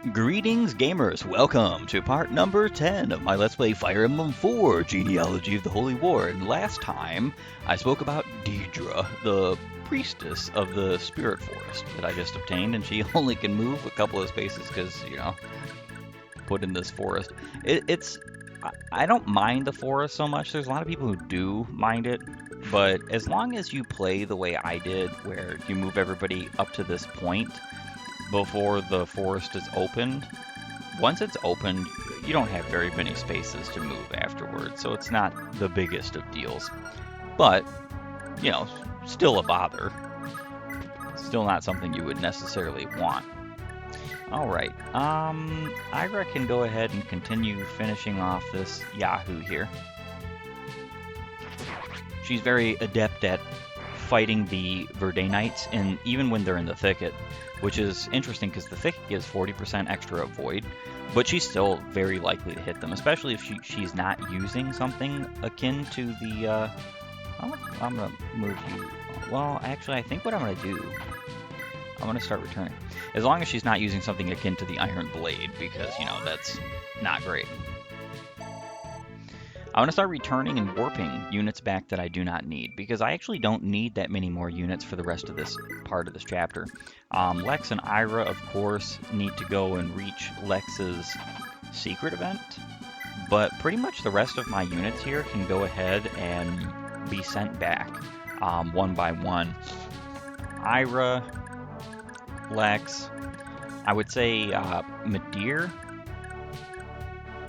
Greetings, gamers! Welcome to part number 10 of my Let's Play Fire Emblem 4 Genealogy of the Holy War. And last time, I spoke about Deidre, the priestess of the Spirit Forest that I just obtained, and she only can move a couple of spaces because, put in this forest. I don't mind the forest so much. There's a lot of people who do mind it, but as long as you play the way I did, where you move everybody up to this point before the forest is opened. Once it's opened, you don't have very many spaces to move afterwards, so it's not the biggest of deals. But, still a bother. Still not something you would necessarily want. Alright, Ira can go ahead and continue finishing off this Yahoo here. She's very adept at fighting the Verdanites, and even when they're in the thicket, which is interesting because the thicket gives 40% extra avoid, but she's still very likely to hit them, especially if she's not using something akin to the, I'm going to move you. Well, actually, I think what I'm going to do, I'm going to start returning. As long as she's not using something akin to the Iron Blade, because, that's not great. I want to start returning and warping units back that I do not need, because I actually don't need that many more units for the rest of this part of this chapter. Lex and Ira, of course, need to go and reach Lex's secret event, but pretty much the rest of my units here can go ahead and be sent back one by one. Ira, Lex, I would say Medir,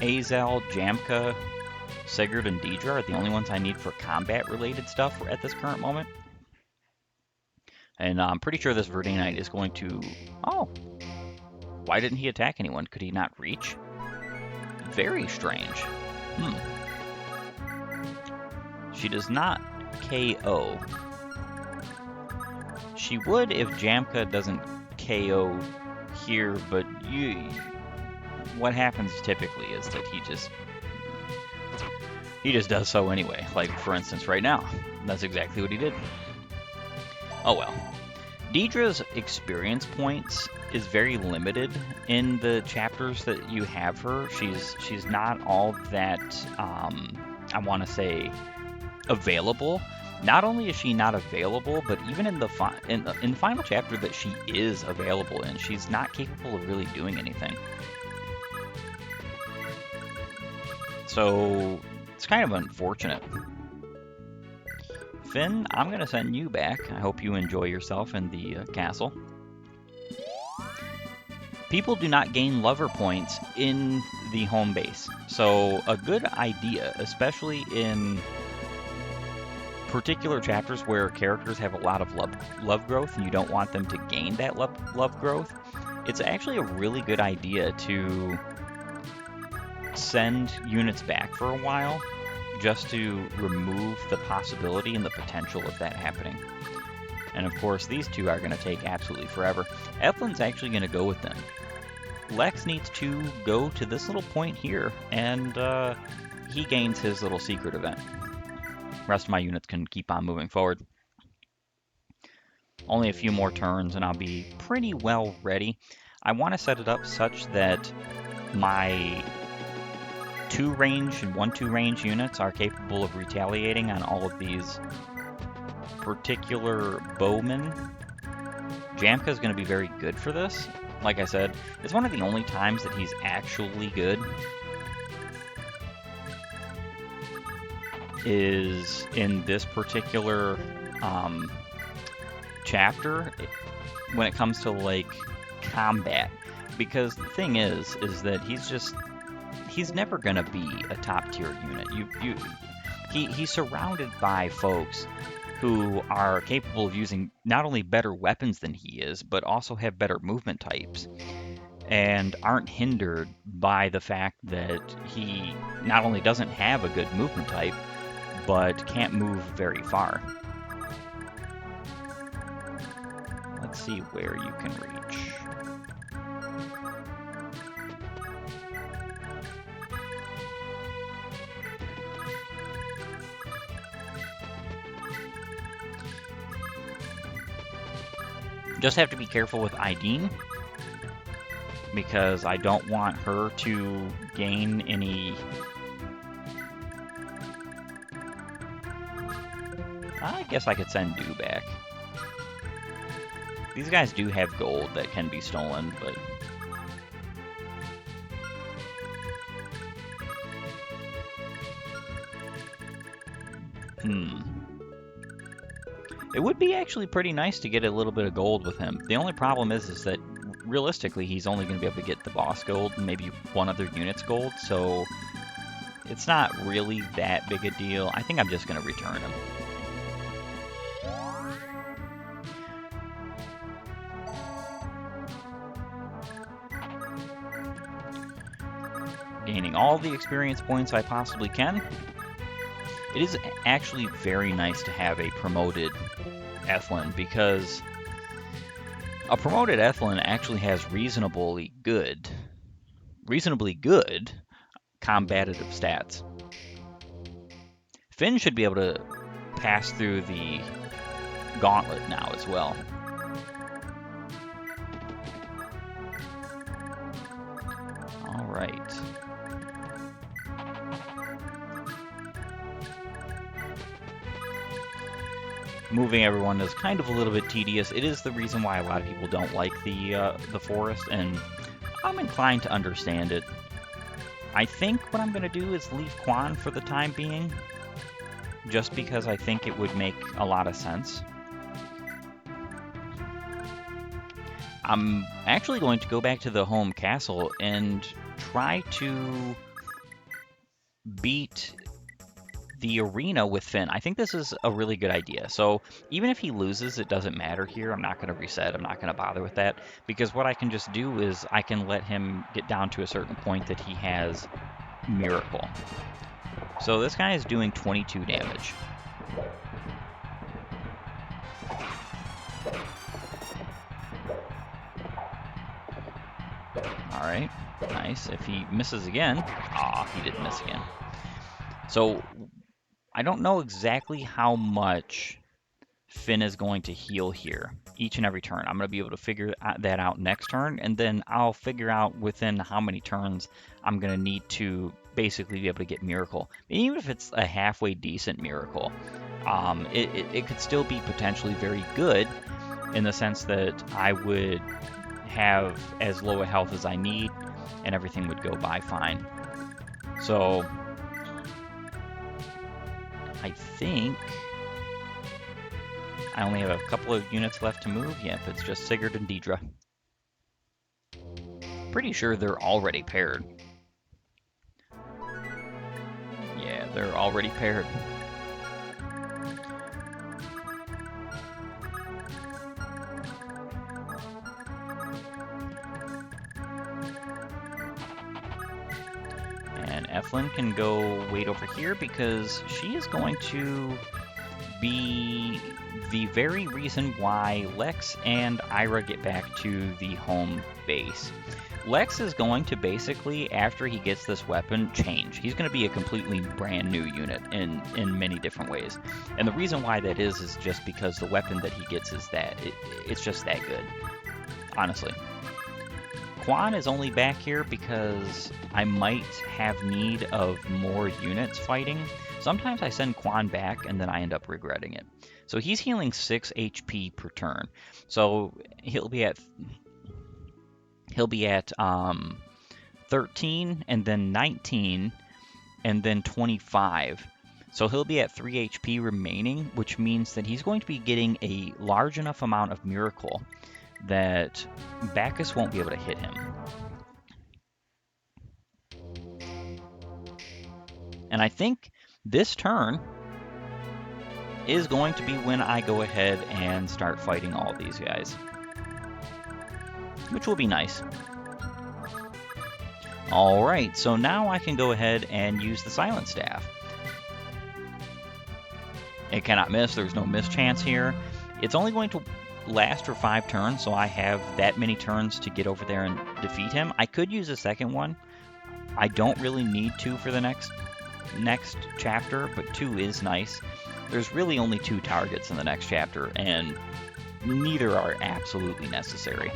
Azel, Jamka, Sigurd, and Deidre are the only ones I need for combat-related stuff at this current moment. And I'm pretty sure this Verdanite is going to... Oh! Why didn't he attack anyone? Could he not reach? Very strange. She does not KO. She would if Jamka doesn't KO here, but what happens typically is that he just does so anyway. Like, for instance, right now. That's exactly what he did. Oh well. Deidre's experience points is very limited in the chapters that you have her. She's not all that, I want to say, available. Not only is she not available, but even in the final chapter that she is available in, she's not capable of really doing anything. So it's kind of unfortunate. Finn, I'm going to send you back. I hope you enjoy yourself in the castle. People do not gain lover points in the home base. So a good idea, especially in particular chapters where characters have a lot of love growth and you don't want them to gain that love growth, it's actually a really good idea to send units back for a while just to remove the possibility and the potential of that happening. And of course, these two are going to take absolutely forever. Evelyn's actually going to go with them. Lex needs to go to this little point here, and he gains his little secret event. The rest of my units can keep on moving forward. Only a few more turns, and I'll be pretty well ready. I want to set it up such that my 2-range and 1-2 range units are capable of retaliating on all of these particular bowmen. Jamka is going to be very good for this. Like I said, it's one of the only times that he's actually good is in this particular chapter when it comes to like combat, because the thing is that he's never gonna be a top tier unit. He's surrounded by folks who are capable of using not only better weapons than he is, but also have better movement types, and aren't hindered by the fact that he not only doesn't have a good movement type, but can't move very far. Let's see where you can reach. Just have to be careful with Ideen, because I don't want her to gain any... I guess I could send Du back. These guys do have gold that can be stolen, but... It would be actually pretty nice to get a little bit of gold with him. The only problem is that realistically he's only going to be able to get the boss gold and maybe one other unit's gold, so it's not really that big a deal. I think I'm just going to return him. Gaining all the experience points I possibly can. It is actually very nice to have a promoted Ethlin, because a promoted Ethlin actually has reasonably good combative stats. Finn should be able to pass through the gauntlet now as well. All right. Moving everyone is kind of a little bit tedious. It is the reason why a lot of people don't like the forest, and I'm inclined to understand it. I think what I'm going to do is leave Quan for the time being, just because I think it would make a lot of sense. I'm actually going to go back to the home castle and try to beat the arena with Finn. I think this is a really good idea. So even if he loses, it doesn't matter here. I'm not going to reset. I'm not going to bother with that, because what I can just do is I can let him get down to a certain point that he has Miracle. So this guy is doing 22 damage. Alright, nice. If he misses again... he didn't miss again. So I don't know exactly how much Finn is going to heal here each and every turn. I'm going to be able to figure that out next turn, and then I'll figure out within how many turns I'm going to need to basically be able to get Miracle. And even if it's a halfway decent Miracle, it could still be potentially very good, in the sense that I would have as low a health as I need and everything would go by fine. So I think I only have a couple of units left to move. Yep, it's just Sigurd and Deidre. Pretty sure they're already paired. Yeah, they're already paired. And Ethlin can go wait over here, because she is going to be the very reason why Lex and Ira get back to the home base. Lex is going to basically, after he gets this weapon, change. He's going to be a completely brand new unit in many different ways. And the reason why that is just because the weapon that he gets is that. It's just that good, honestly. Quan is only back here because I might have need of more units fighting. Sometimes I send Quan back and then I end up regretting it. So he's healing 6 HP per turn. So he'll be at 13 and then 19 and then 25. So he'll be at 3 HP remaining, which means that he's going to be getting a large enough amount of Miracle that Bacchus won't be able to hit him. And I think this turn is going to be when I go ahead and start fighting all these guys, which will be nice. Alright, so now I can go ahead and use the Silent Staff. It cannot miss, there's no miss chance here. It's only going to last for 5 turns, so I have that many turns to get over there and defeat him. I could use a second one. I don't really need 2 for the next chapter, but 2 is nice. There's really only 2 targets in the next chapter, and neither are absolutely necessary.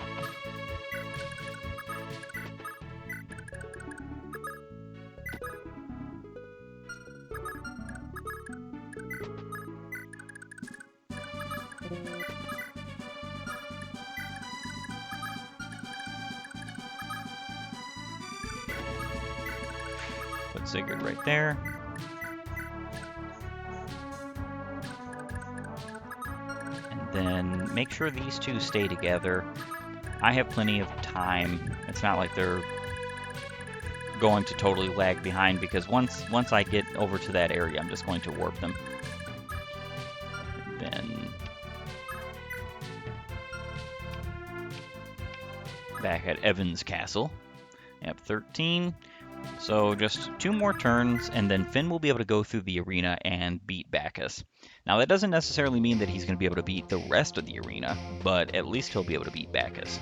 put Sigurd right there. And then make sure these two stay together. I have plenty of time. It's not like they're going to totally lag behind, because once I get over to that area, I'm just going to warp them. Then back at Evan's Castle. Yep, 13. So just 2 more turns, and then Finn will be able to go through the arena and beat Bacchus. Now, that doesn't necessarily mean that he's going to be able to beat the rest of the arena, but at least he'll be able to beat Bacchus.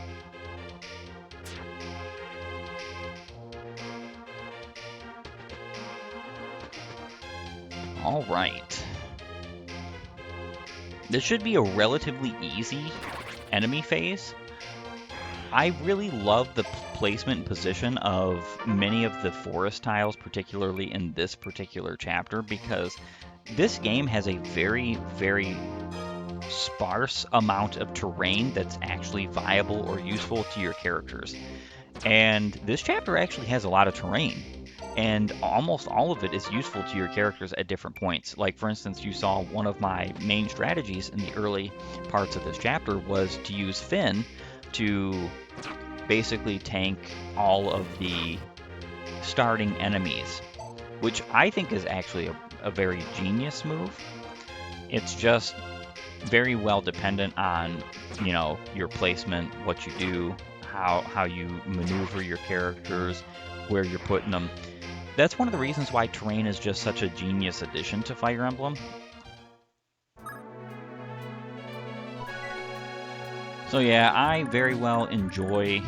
All right. This should be a relatively easy enemy phase. I really love the placement and position of many of the forest tiles, particularly in this particular chapter, because this game has a very, very sparse amount of terrain that's actually viable or useful to your characters. And this chapter actually has a lot of terrain, and almost all of it is useful to your characters at different points. Like, for instance, you saw one of my main strategies in the early parts of this chapter was to use Finn to basically tank all of the starting enemies, which I think is actually a very genius move. It's just very well dependent on, you know, your placement, what you do, how you maneuver your characters, where you're putting them. That's one of the reasons why terrain is just such a genius addition to Fire Emblem. So yeah, I very well enjoy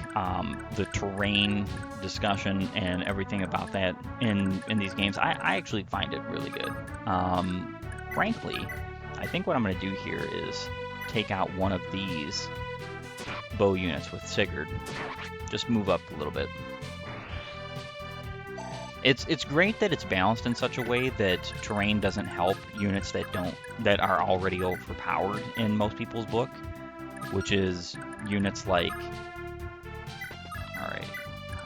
the terrain discussion and everything about that in these games. I actually find it really good. Frankly, I think what I'm going to do here is take out one of these bow units with Sigurd. Just move up a little bit. It's great that it's balanced in such a way that terrain doesn't help units that are already overpowered in most people's book, which is units like, all right,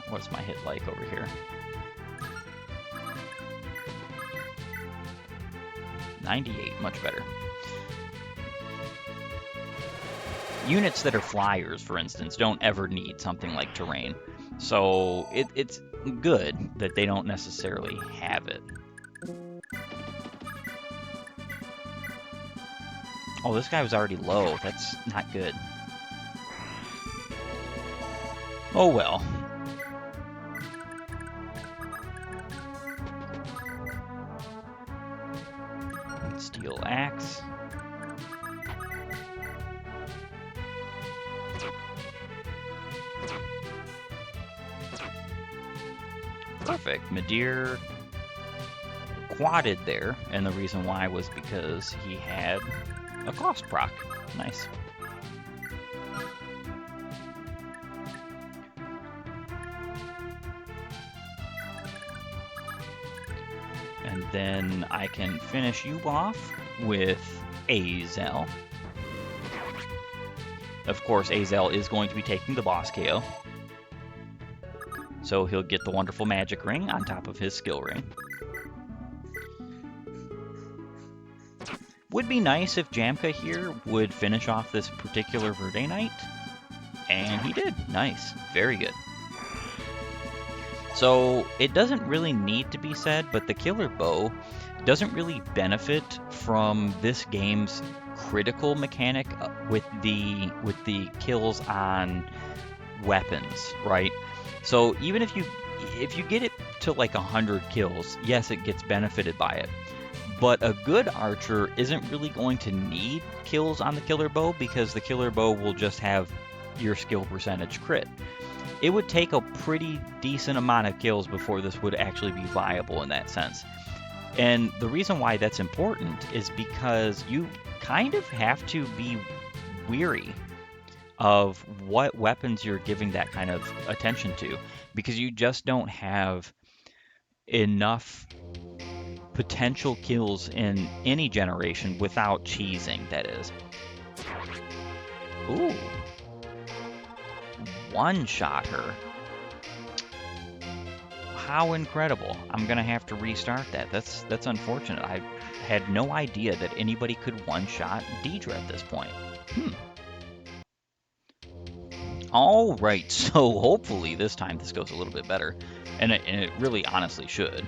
what's my hit like over here? 98, much better. Units that are flyers, for instance, don't ever need something like terrain. So it's good that they don't necessarily have it. Oh, this guy was already low. That's not good. Oh well. Steel axe. Perfect. Midir quadded there, and the reason why was because he had a cost proc. Nice. And then I can finish you off with Azel. Of course, Azel is going to be taking the boss KO. So he'll get the wonderful magic ring on top of his skill ring. Would be nice if Jamka here would finish off this particular Verde Knight. And he did. Nice. Very good. So it doesn't really need to be said, but the Killer Bow doesn't really benefit from this game's critical mechanic with the kills on weapons, right? So even if you get it to like 100 kills, yes, it gets benefited by it. But a good archer isn't really going to need kills on the Killer Bow, because the Killer Bow will just have your skill percentage crit. It would take a pretty decent amount of kills before this would actually be viable in that sense. And the reason why that's important is because you kind of have to be weary of what weapons you're giving that kind of attention to, because you just don't have enough potential kills in any generation without cheesing, that is. Ooh. One-shot her. How incredible. I'm going to have to restart that. That's unfortunate. I had no idea that anybody could one-shot Deidre at this point. All right, so hopefully this time this goes a little bit better. And it really honestly should.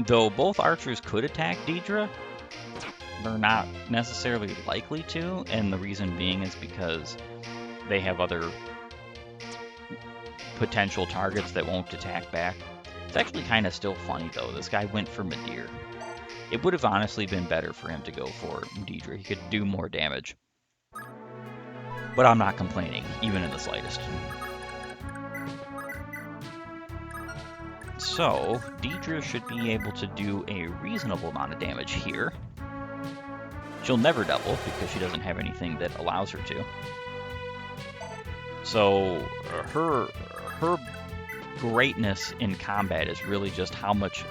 Though both archers could attack Deidre, they're not necessarily likely to, and the reason being is because they have other potential targets that won't attack back. It's actually kind of still funny, though. This guy went for Midir. It would have honestly been better for him to go for Deidre. He could do more damage. But I'm not complaining, even in the slightest. So, Deidre should be able to do a reasonable amount of damage here. She'll never double, because she doesn't have anything that allows her to. So, her greatness in combat is really just how much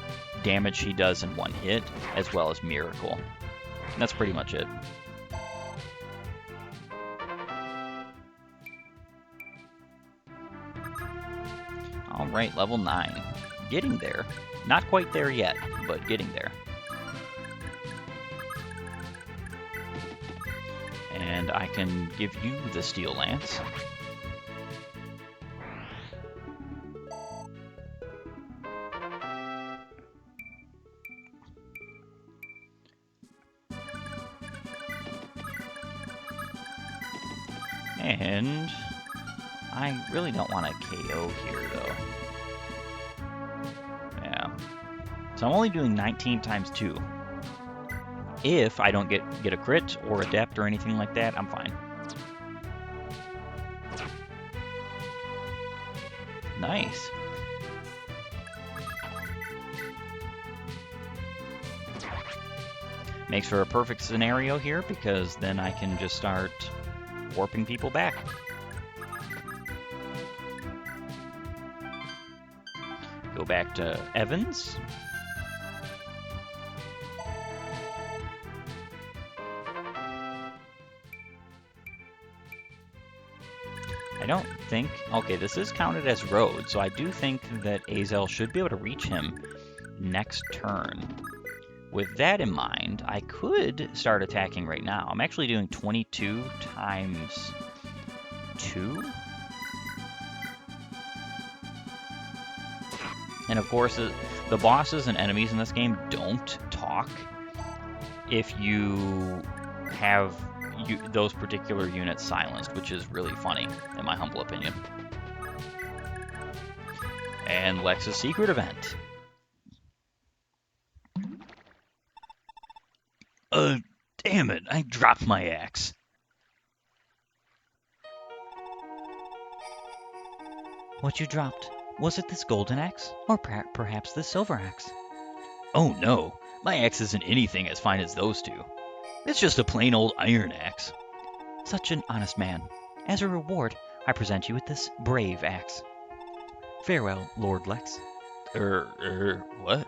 damage she does in one hit, as well as Miracle. And that's pretty much it. Alright, level 9. Getting there. Not quite there yet, but getting there. And I can give you the Steel Lance. And I really don't want a KO here, though. Yeah. So I'm only doing 19 times 2. If I don't get a crit or a adept or anything like that, I'm fine. Nice. Makes for a perfect scenario here, because then I can just start warping people back. Go back to Evans. I don't think... Okay, this is counted as road, so I do think that Azel should be able to reach him next turn. With that in mind, I could start attacking right now. I'm actually doing 22 times 2. And of course, the bosses and enemies in this game don't talk if you have those particular units silenced, which is really funny, in my humble opinion. And Lex's secret event. Damn it, I dropped my axe. What you dropped? Was it this golden axe? Or perhaps this silver axe? Oh no, my axe isn't anything as fine as those two. It's just a plain old iron axe. Such an honest man. As a reward, I present you with this brave axe. Farewell, Lord Lex. What?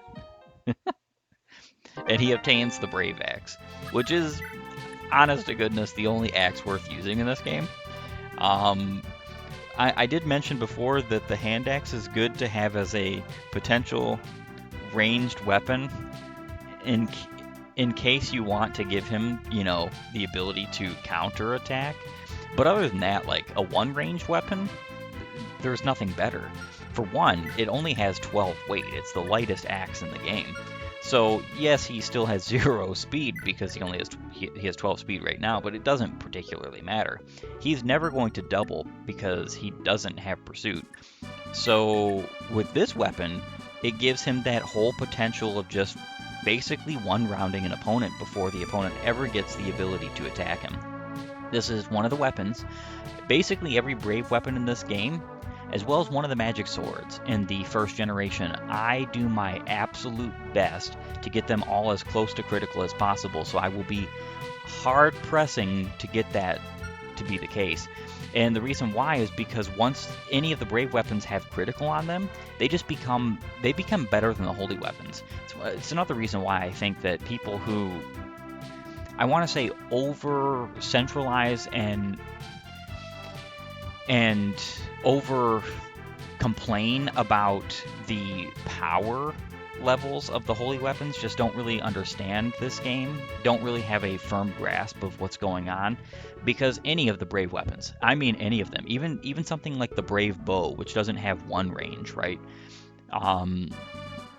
And he obtains the brave axe, which is, honest to goodness, the only axe worth using in this game. I did mention before that the hand axe is good to have as a potential ranged weapon in case you want to give him, the ability to counterattack. But other than that, like a one-ranged weapon, there's nothing better. For one, it only has 12 weight. It's the lightest axe in the game. So yes, he still has 0 speed because he has 12 speed right now, but it doesn't particularly matter. He's never going to double because he doesn't have pursuit. So with this weapon, it gives him that whole potential of just basically one-rounding an opponent before the opponent ever gets the ability to attack him. This is one of the weapons. Basically every brave weapon in this game, as well as one of the magic swords in the first generation, I do my absolute best to get them all as close to critical as possible, so I will be hard pressing to get that to be the case. And the reason why is because once any of the brave weapons have critical on them, they become better than the holy weapons. It's another reason why I think that people who, I want to say, over centralize and over complain about the power levels of the holy weapons just don't really understand this game, don't really have a firm grasp of what's going on, because any of the brave weapons, I mean any of them, even something like the brave bow, which doesn't have one range, right,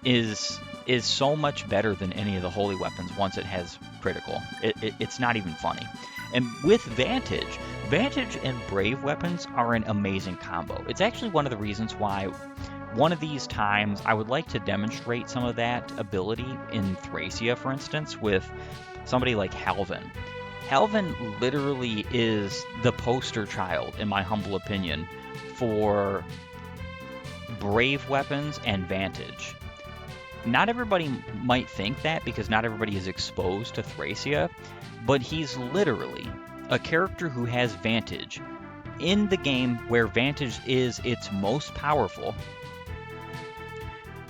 is so much better than any of the holy weapons once it has critical. It's not even funny. And with Vantage and brave weapons are an amazing combo. It's actually one of the reasons why one of these times I would like to demonstrate some of that ability in Thracia, for instance, with somebody like Halvin. Halvin literally is the poster child, in my humble opinion, for brave weapons and Vantage. Not everybody might think that because not everybody is exposed to Thracia, but he's literally a character who has Vantage in the game where Vantage is its most powerful.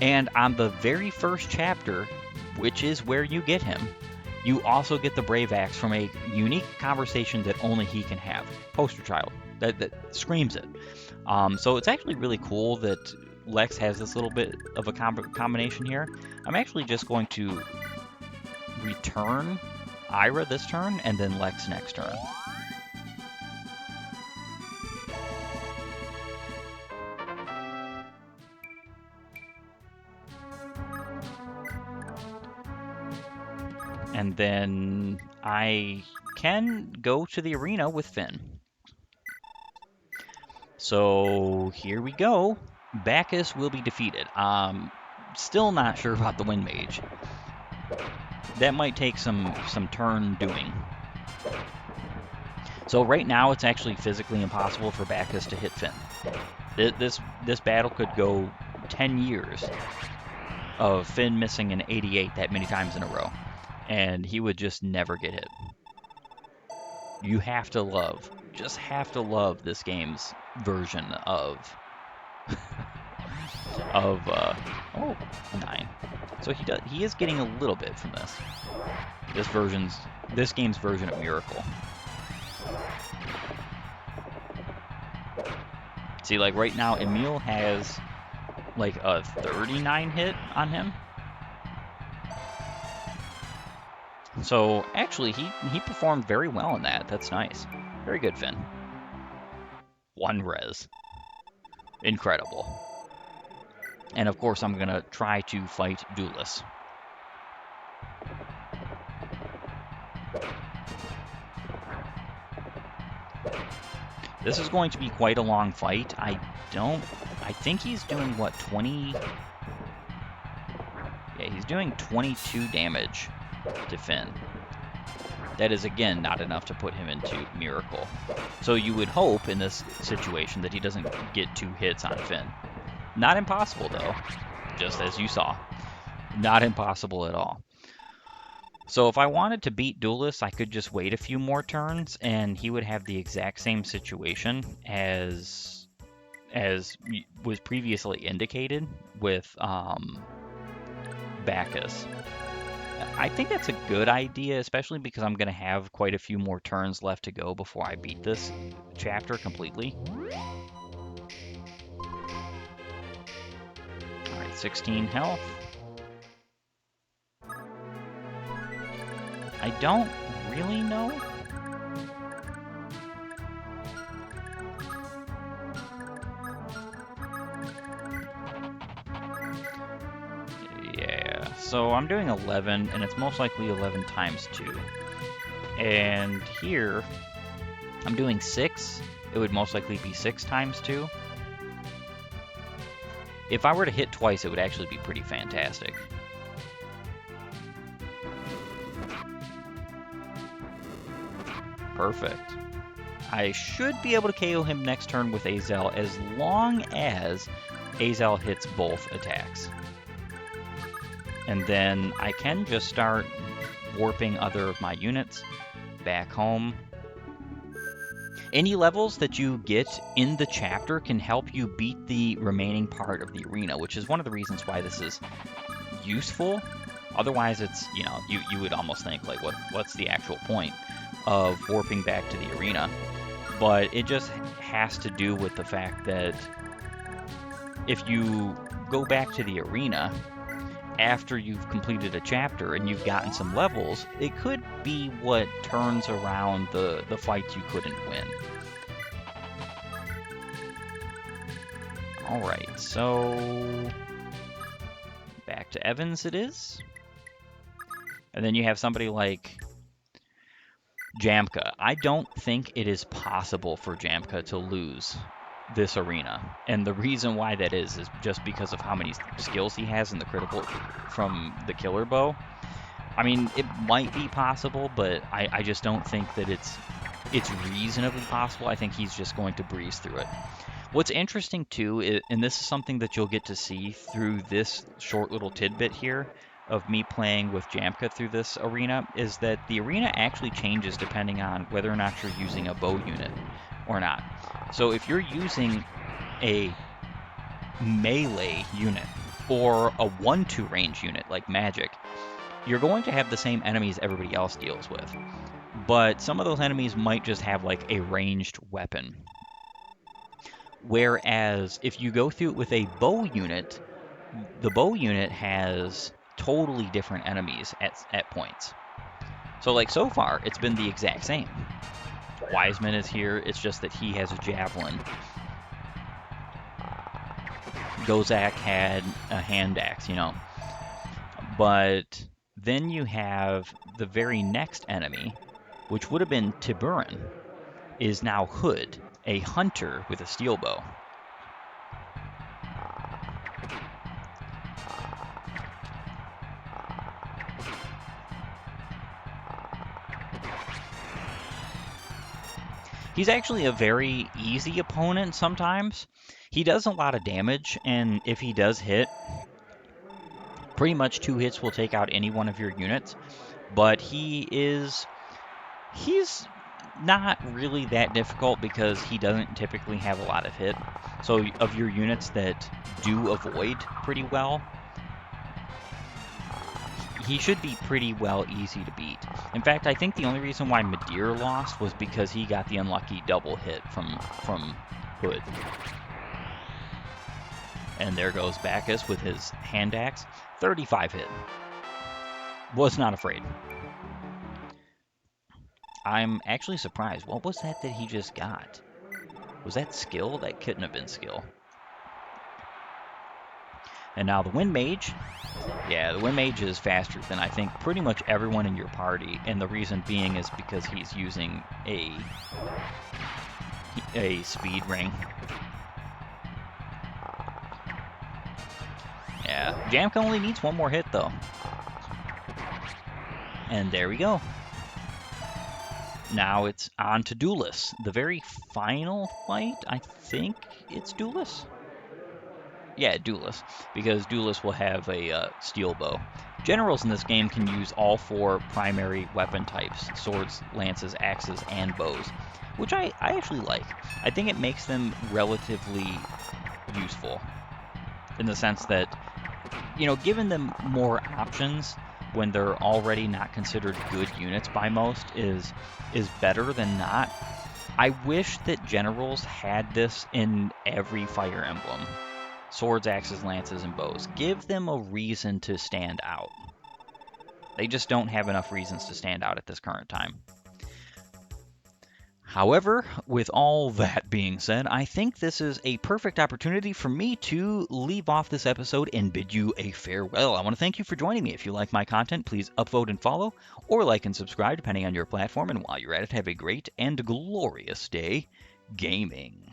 And on the very first chapter, which is where you get him, you also get the Brave Axe from a unique conversation that only he can have. Poster child. That screams it. So it's actually really cool that Lex has this little bit of a combination here. I'm actually just going to return Ira this turn and then Lex next turn. And then I can go to the arena with Finn. So here we go. Bacchus will be defeated. Still not sure about the Wind Mage. That might take some turn doing. So right now it's actually physically impossible for Bacchus to hit Finn. This battle could go 10 years of Finn missing an 88 that many times in a row, and he would just never get hit. You have to love, just have to love this game's version of oh, 9. So he is getting a little bit from this. This game's version of Miracle. See, like right now, Emil has like a 39 hit on him. So actually, he performed very well in that. That's nice. Very good, Finn. 1 res. Incredible. And of course, I'm gonna try to fight Duelist. This is going to be quite a long fight. I think he's doing, what, 20? Yeah, he's doing 22 damage to Finn. That is, again, not enough to put him into Miracle. So you would hope in this situation that he doesn't get 2 hits on Finn. Not impossible, though, just as you saw. Not impossible at all. So if I wanted to beat Duelist, I could just wait a few more turns, and he would have the exact same situation as was previously indicated with Bacchus. I think that's a good idea, especially because I'm going to have quite a few more turns left to go before I beat this chapter completely. Alright, 16 health. I don't really know. Yeah, so I'm doing 11, and it's most likely 11 times 2. And here, I'm doing 6. It would most likely be 6 times 2. If I were to hit twice, it would actually be pretty fantastic. Perfect. I should be able to KO him next turn with Azel as long as Azel hits both attacks. And then I can just start warping other of my units back home. Any levels that you get in the chapter can help you beat the remaining part of the arena, which is one of the reasons why this is useful. Otherwise, it's, you know, you would almost think, like, what's the actual point of warping back to the arena? But it just has to do with the fact that if you go back to the arena after you've completed a chapter and you've gotten some levels, it could be what turns around the fights you couldn't win. Alright, so back to Evans it is. And then you have somebody like Jamka. I don't think it is possible for Jamka to lose this arena. And the reason why that is just because of how many skills he has in the critical from the killer bow. I mean, it might be possible, but I just don't think that it's reasonably possible. I think he's just going to breeze through it. What's interesting too, and this is something that you'll get to see through this short little tidbit here of me playing with Jamka through this arena, is that the arena actually changes depending on whether or not you're using a bow unit or not. So if you're using a melee unit or a 1-2 range unit like magic, you're going to have the same enemies everybody else deals with. But some of those enemies might just have like a ranged weapon. Whereas if you go through it with a bow unit, the bow unit has totally different enemies at points. So like so far, it's been the exact same. Wiseman is here, it's just that he has a javelin. Gozak had a hand axe, you know. But then you have the very next enemy, which would have been Tiburon, is now Hood, a hunter with a steel bow. He's actually a very easy opponent sometimes. He does a lot of damage, and if he does hit, pretty much 2 hits will take out any one of your units. But he's not really that difficult because he doesn't typically have a lot of hit. So of your units that do avoid pretty well, he should be pretty well easy to beat. In fact, I think the only reason why Madeir lost was because he got the unlucky double hit from Hood. And there goes Bacchus with his hand axe. 35 hit. Was not afraid. I'm actually surprised. What was that he just got? Was that skill? That couldn't have been skill. And now the Wind Mage. Yeah, the Wind Mage is faster than I think pretty much everyone in your party, and the reason being is because he's using a speed ring. Yeah, Jamka only needs 1 more hit though. And there we go. Now it's on to Duelist. The very final fight, I think it's Duelist. Yeah, Duelist, because Duelist will have a steel bow. Generals in this game can use all 4 primary weapon types, swords, lances, axes, and bows, which I actually like. I think it makes them relatively useful in the sense that, you know, giving them more options when they're already not considered good units by most is better than not. I wish that generals had this in every Fire Emblem. Swords, axes, lances, and bows. Give them a reason to stand out. They just don't have enough reasons to stand out at this current time. However, with all that being said, I think this is a perfect opportunity for me to leave off this episode and bid you a farewell. I want to thank you for joining me. If you like my content, please upvote and follow, or like and subscribe depending on your platform. And while you're at it, have a great and glorious day gaming.